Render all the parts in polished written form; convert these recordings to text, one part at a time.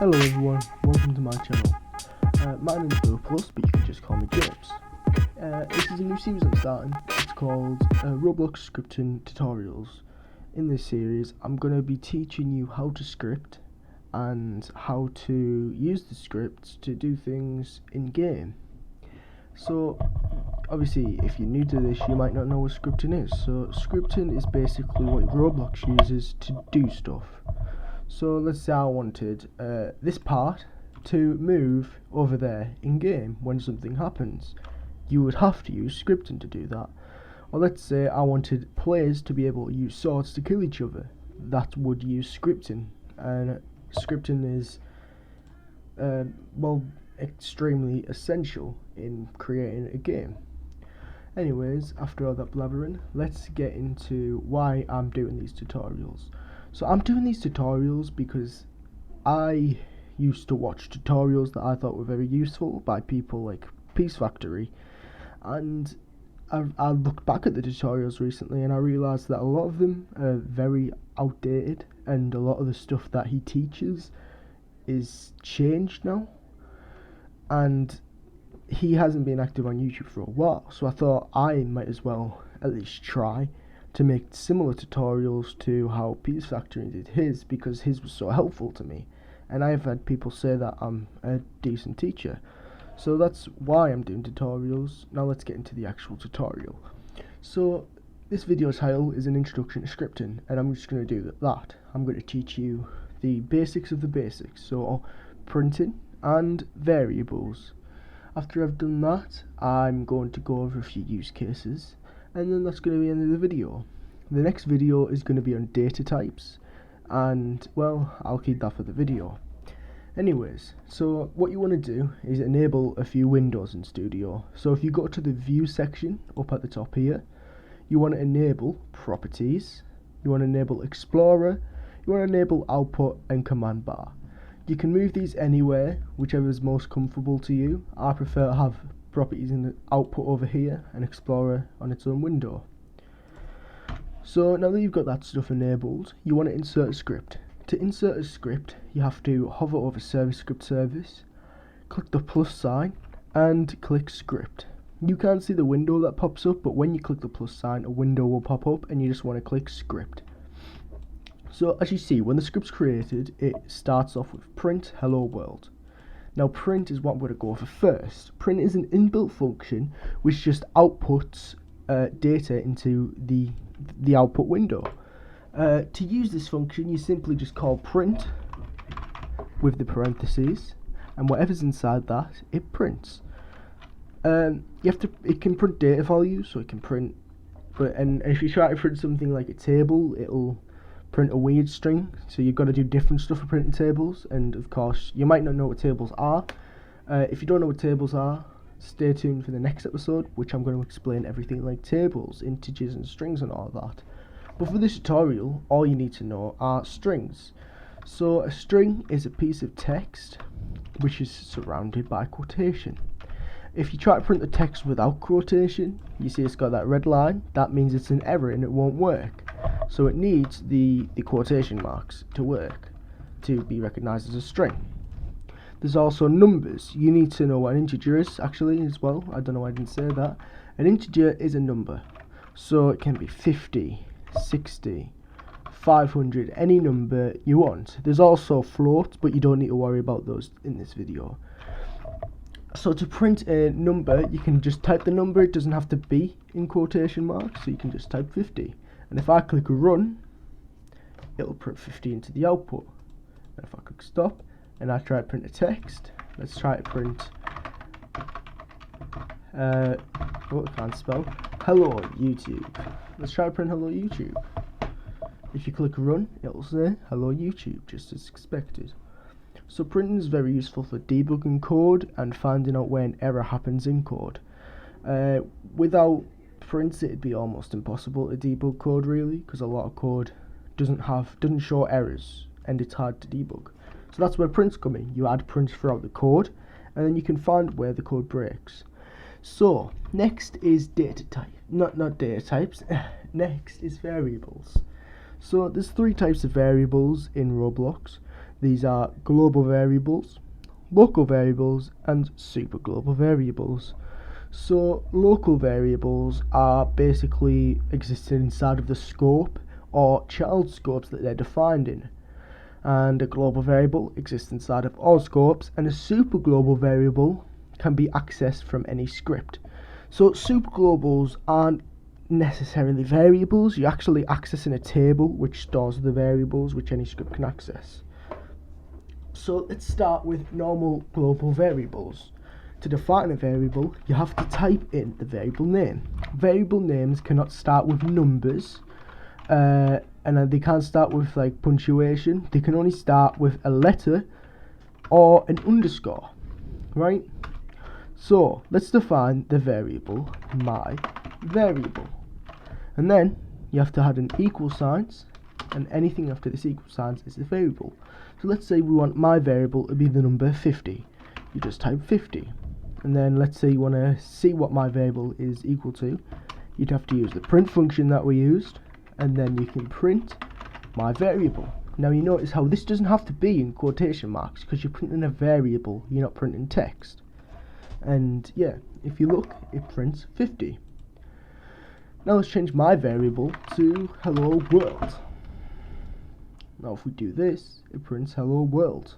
Hello everyone, welcome to my channel. My name's Blue Plus, but you can just call me James. This is a new series I'm starting. It's called Roblox Scripting Tutorials. In this series, I'm going to be teaching you how to script and how to use the scripts to do things in game. So, obviously, if you're new to this, you might not know what scripting is. So, scripting is basically what Roblox uses to do stuff. So let's say I wanted this part to move over there in game when something happens. You would have to use scripting to do that. Or let's say I wanted players to be able to use swords to kill each other. That would use scripting. And scripting is extremely essential in creating a game. Anyways, after all that blabbering, let's get into why I'm doing these tutorials. So I'm doing these tutorials because I used to watch tutorials that I thought were very useful by people like Peace Factory, and I looked back at the tutorials recently and I realised that a lot of them are very outdated and a lot of the stuff that he teaches is changed now, and he hasn't been active on YouTube for a while, so I thought I might as well at least try to make similar tutorials to how Peace Factory did his, because his was so helpful to me, and I've had people say that I'm a decent teacher. So that's why I'm doing tutorials. Now let's get into the actual tutorial. So this video title is an introduction to scripting, and I'm just going to do that. I'm going to teach you the basics of the basics, so printing and variables. After I've done that, I'm going to go over a few use cases, and then that's going to be the end of the video. The next video is going to be on data types, and well, I'll keep that for the video. Anyways, so what you want to do is enable a few windows in Studio. So if you go to the view section up at the top here, you want to enable properties, you want to enable Explorer, you want to enable output and command bar. You can move these anywhere, whichever is most comfortable to you. I prefer to have properties in the output over here and Explorer on its own window. So now that you've got that stuff enabled, you want to insert a script. To insert a script, you have to hover over Service Script Service, click the plus sign and click Script. You can't see the window that pops up, but when you click the plus sign, a window will pop up and you just want to click Script. So as you see, when the script's created, it starts off with print hello world. Now print is what I'm going to go for first. Print is an inbuilt function which just outputs data into the output window. To use this function, you simply just call print with the parentheses, and whatever's inside that, it prints. It can print data values, so it can print, and if you try to print something like a table, it'll print a weird string, so you've got to do different stuff for printing tables, and of course you might not know what tables are. If you don't know what tables are, stay tuned for the next episode, which I'm going to explain everything like tables, integers and strings and all that. But for this tutorial, all you need to know are strings. So a string is a piece of text which is surrounded by quotation. If you try to print the text without quotation, you see it's got that red line, that means it's an error and it won't work. So it needs the quotation marks to work, to be recognized as a string. There's also numbers. You need to know what an integer is actually as well. I don't know why I didn't say that. An integer is a number. So it can be 50, 60, 500, any number you want. There's also floats, but you don't need to worry about those in this video. So to print a number, you can just type the number. It doesn't have to be in quotation marks, so you can just type 50. And if I click run, it'll print 50 into the output. And if I click stop and I try to print a text, let's try to print I can't spell, hello YouTube. Let's try to print hello YouTube. If you click run, it'll say hello YouTube, just as expected. So printing is very useful for debugging code and finding out where an error happens in code. Without prints, it'd be almost impossible to debug code really, because a lot of code doesn't show errors and it's hard to debug. So that's where prints come in. You add prints throughout the code and then you can find where the code breaks. So next is data type, not data types. Next is variables. So there's three types of variables in Roblox. These are global variables, local variables, and super global variables. So local variables are basically existing inside of the scope or child scopes that they're defined in. And a global variable exists inside of all scopes, and a super global variable can be accessed from any script. So super globals aren't necessarily variables. You're actually accessing a table which stores the variables which any script can access. So let's start with normal global variables. To define a variable, you have to type in the variable name. Variable names cannot start with numbers, and they can't start with like punctuation. They can only start with a letter or an underscore, right? So let's define the variable my variable, and then you have to add an equal signs, and anything after this equal signs is the variable. So let's say we want my variable to be the number 50. You just type 50, and then let's say you want to see what my variable is equal to. You'd have to use the print function that we used, and then you can print my variable. Now you notice how this doesn't have to be in quotation marks because you're printing a variable, you're not printing text. And yeah, if you look, it prints 50. Now let's change my variable to hello world. Now if we do this, it prints hello world.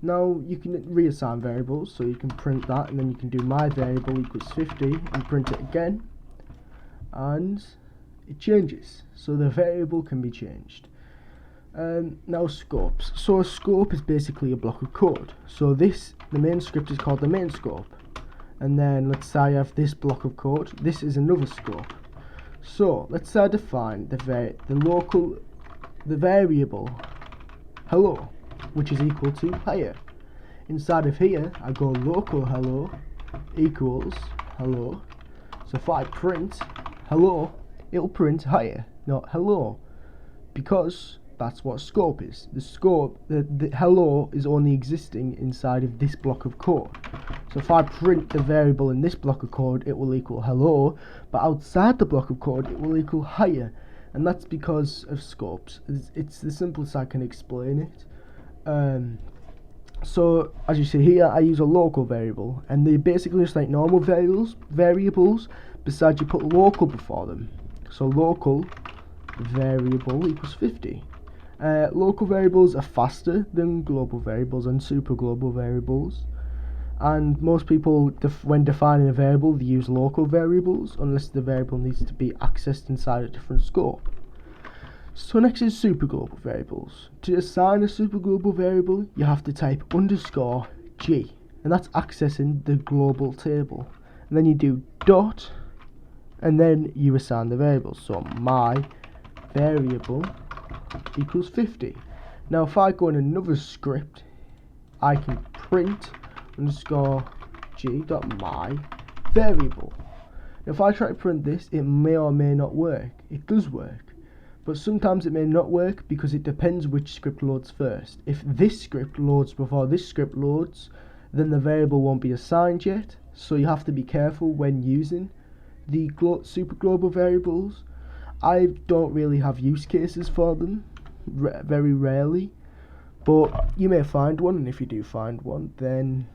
Now you can reassign variables, so you can print that, and then you can do my variable equals 50 and print it again, and it changes. So the variable can be changed. Now scopes. So a scope is basically a block of code. So the main script is called the main scope, and then let's say I have this block of code. This is another scope. So let's say I define the variable hello, which is equal to here. Inside of here, I go local hello equals hello. So if I print hello, it'll print here, not hello, because that's what scope is. The scope, the hello is only existing inside of this block of code. So if I print the variable in this block of code, it will equal hello, but outside the block of code, it will equal higher, and that's because of scopes. It's the simplest I can explain it. So as you see here, I use a local variable, and they're basically just like normal variables, besides you put local before them. So local variable equals 50. Local variables are faster than global variables and super global variables, and most people when defining a variable, they use local variables unless the variable needs to be accessed inside a different scope. So next is super global variables. To assign a super global variable, you have to type _g, and that's accessing the global table, and then you do dot, and then you assign the variable. So my variable equals 50. Now if I go in another script, I can print _g dot my variable. Now if I try to print this, it may or may not work. It does work, but sometimes it may not work because it depends which script loads first. If this script loads before this script loads, then the variable won't be assigned yet, so you have to be careful when using the super global variables. I don't really have use cases for them, very rarely, but you may find one, and if you do find one, then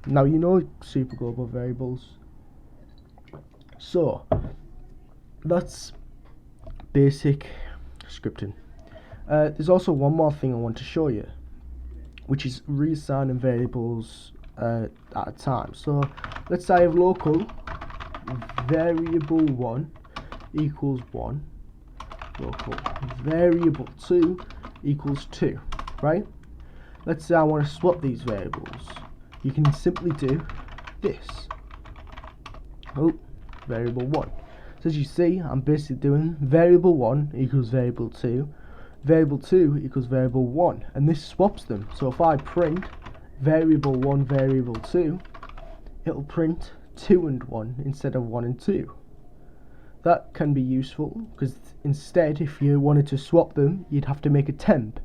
now you know super global variables. So that's basic scripting. There's also one more thing I want to show you, which is reassigning variables at a time. So let's say I have local variable 1 equals 1, local variable 2 equals 2, right? Let's say I want to swap these variables. You can simply do this. Variable 1. So as you see, I'm basically doing variable 1 equals variable 2 equals variable 1, and this swaps them. So if I print variable 1 variable 2, it'll print 2 and 1 instead of 1 and 2. That can be useful because instead, if you wanted to swap them, you'd have to make a temp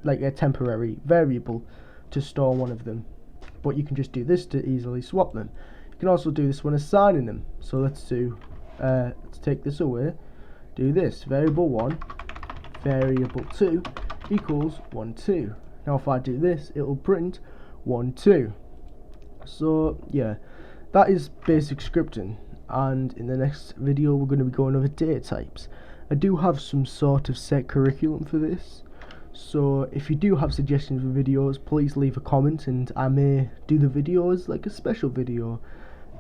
like a temporary variable to store one of them, but you can just do this to easily swap them. You can also do this when assigning them. So let's take this away, do this, variable 1 variable 2 equals 1 2. Now if I do this, it'll print 1, 2. So yeah, that is basic scripting, and in the next video we're going to be going over data types. I do have some sort of set curriculum for this, so if you do have suggestions for videos, please leave a comment and I may do the videos like a special video.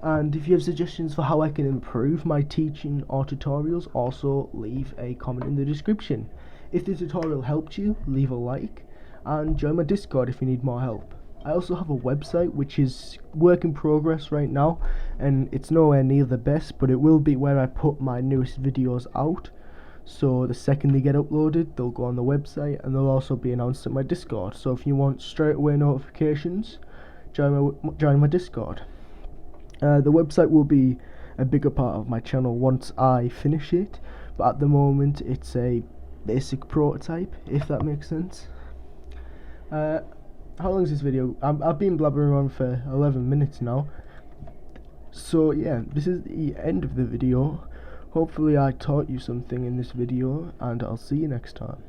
And if you have suggestions for how I can improve my teaching or tutorials, also leave a comment in the description. If the tutorial helped you, leave a like and join my Discord if you need more help. I also have a website which is work in progress right now, and it's nowhere near the best, but it will be where I put my newest videos out. So the second they get uploaded, they'll go on the website and they'll also be announced at my Discord. So if you want straight away notifications, join my Discord. The website will be a bigger part of my channel once I finish it, but at the moment it's a basic prototype, if that makes sense. How long is this video? I've been blabbering on for 11 minutes now. So yeah, this is the end of the video. Hopefully I taught you something in this video, and I'll see you next time.